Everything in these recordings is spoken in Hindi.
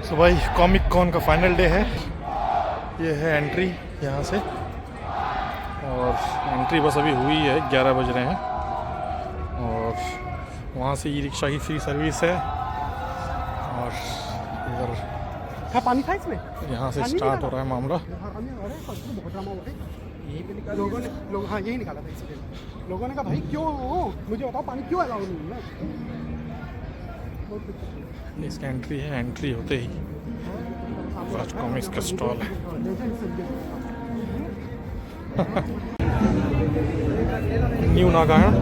तो भाई कॉमिक कॉन का फाइनल डे है। ये है एंट्री यहाँ से, और एंट्री बस अभी हुई है, 11 बज रहे हैं। और वहाँ से ई रिक्शा की फ्री सर्विस है। और इधर पानी था इसमें, यहाँ से स्टार्ट हो रहा है मामला। लोगों ने हाँ यही निकाला था इसलिए लोगों ने कहा भाई क्यों मुझे बताओ पानी क्यों अलाउ नहीं है। इसकी एंट्री है, एंट्री होते ही राज कॉमिक्स का स्टॉल है। न्यू नागायण,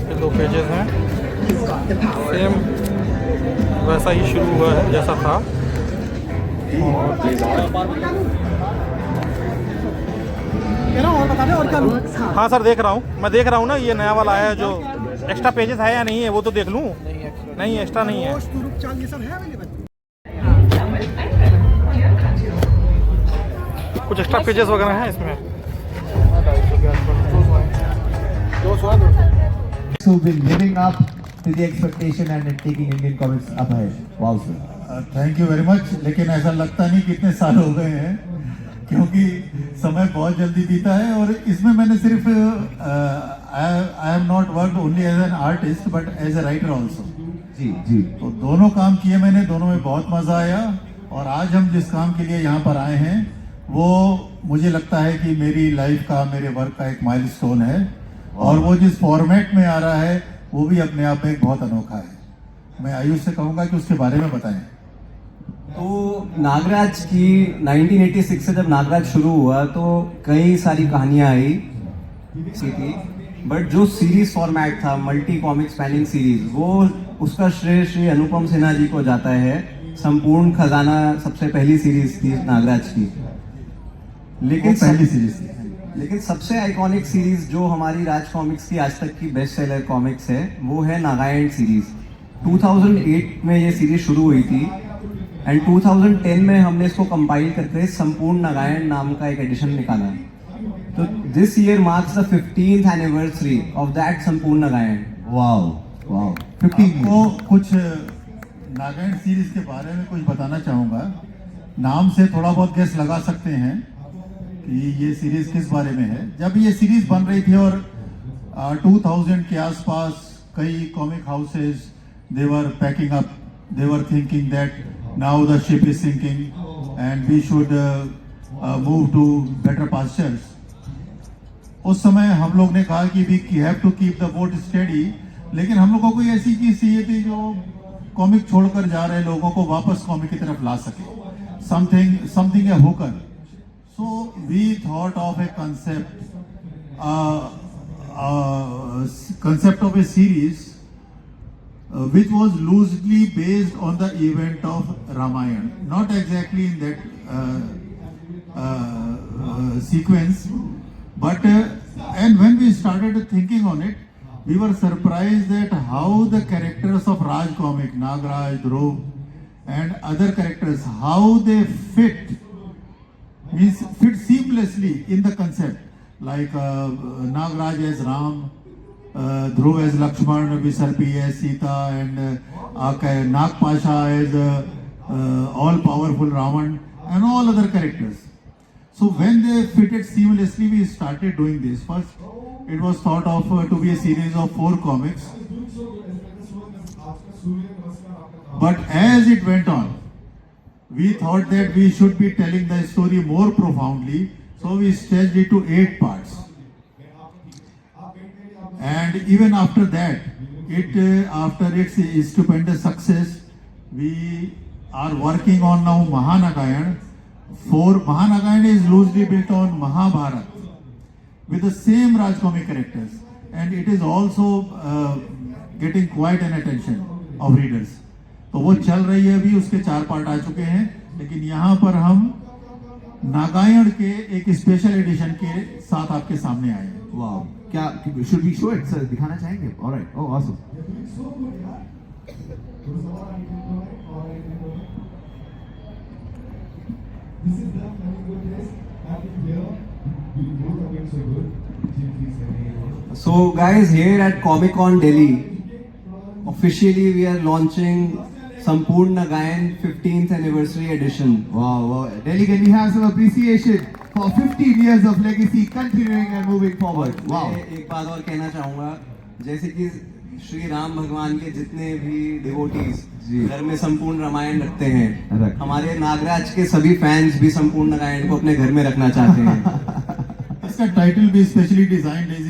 ये 2 पेजेस हैं, सेम वैसा ही शुरू हुआ है जैसा था। और बता दे और क्या लूं? हाँ सर, देख रहा हूँ, मैं देख रहा हूँ ना, ये नया वाला आया है जो एक्स्ट्रा पेजेस है या नहीं है वो तो देख लूँ। नहीं एक्स्ट्रा नहीं है। ये सब है अवेलेबल। कुछ एक्स्ट्रा पेजेस वगैरह हैं इसमें। So been living up to the expectation and taking Indian comics up ahead. Wow sir. Thank you very much. लेकिन ऐसा लगता नहीं कितने साल हो गए हैं, क्योंकि समय बहुत जल्दी बीता है। और इसमें मैंने सिर्फ I am not work only as an artist but as a writer also. जी जी। तो दोनों काम किए मैंने, दोनों में बहुत मजा आया। और आज हम जिस काम के लिए यहाँ पर आए हैं वो मुझे लगता है कि मेरी लाइफ का, मेरे वर्क का एक माइलस्टोन है। और वो जिस फॉर्मेट में आ रहा है वो भी अपने आप में एक बहुत अनोखा है। मैं आयुष से कहूँगा कि उसके बारे में बताएं। तो नागराज की 1986 से जब नागराज शुरू हुआ तो कई सारी कहानियां आई थी, बट जो सीरीज फॉर्मेट था, मल्टी कॉमिक स्पैनिंग सीरीज, वो उसका श्रेय श्री अनुपम सिन्हा जी को जाता है। संपूर्ण खजाना सबसे पहली सीरीज थी नागराज की, लेकिन पहली सीरीज थी। लेकिन सबसे आइकॉनिक सीरीज जो हमारी राज कॉमिक्स की आज तक की बेस्ट सेलर कॉमिक्स है वो है नागायण सीरीज। 2008 में ये सीरीज शुरू हुई थी एंड 2010 में हमने इसको कंपाइल करके संपूर्ण नागायण नाम का एक एडिशन निकाला। तो this year marks the 15th anniversary of that संपूर्ण नागायण। Wow wow. 15 को कुछ नागायण सीरीज के बारे में कुछ बताना चाहूँगा। नाम से थोड़ा बहुत गेस लगा सकते हैं कि ये सीरीज किस बारे में है। जब ये सीरीज बन रही थी और 2000 के आसपास कई comic houses they were packing up, they were thinking that now the ship is sinking and we should move to better pastures. उस समय हम लोग ने कहा कि we have to keep the boat steady, लेकिन हम लोग को कोई ऐसी चीज चाहिए थी जो कॉमिक छोड़कर जा रहे लोगों को वापस कॉमिक की तरफ ला सके। something a hooker. So we thought of a concept of a series which was loosely based on the event of Ramayana, not exactly in that sequence, but and when we started thinking on it, we were surprised that how the characters of Raj comic, Nagraj, Dhruv, and other characters, how they fit seamlessly in the concept, like Nagraj as Ram, Dhruv as Lakshman, Visarpi as Sita, and Nag Pasha as all-powerful Ravan, and all other characters. So when they fitted seamlessly, we started doing this. First, it was thought of to be a series of 4 comics. But as it went on, we thought that we should be telling the story more profoundly, so we stretched it to 8 parts. And even after that, after its stupendous success, we are working on now Mahanagayan. Mahanagayan is loosely built on Mahabharata with the same Raj comic characters, and it is also getting quite an attention of readers. तो वो चल रही है अभी, उसके 4 पार्ट आ चुके हैं, लेकिन यहाँ पर हम नागायण के एक स्पेशल एडिशन के साथ आपके सामने आए हैं। वाओ, क्या should we show it sir? दिखाना चाहेंगे? Alright, oh awesome. So guys, here at Comic Con Delhi, officially we are launching संपूर्ण गायन 15th anniversary edition. Wow, wow. Delhi, can we have some appreciation for 15 years of legacy continuing and moving forward? Wow. मैं एक बात और कहना चाहूंगा, जैसे कि श्री राम भगवान के जितने भी डिवोटीज जी। घर में संपूर्ण रामायण रखते हैं, रख। हमारे नागराज के सभी फैंस भी संपूर्ण रामायण को अपने घर में रखना चाहते हैं। इसका टाइटल भी स्पेशली डिजाइंड है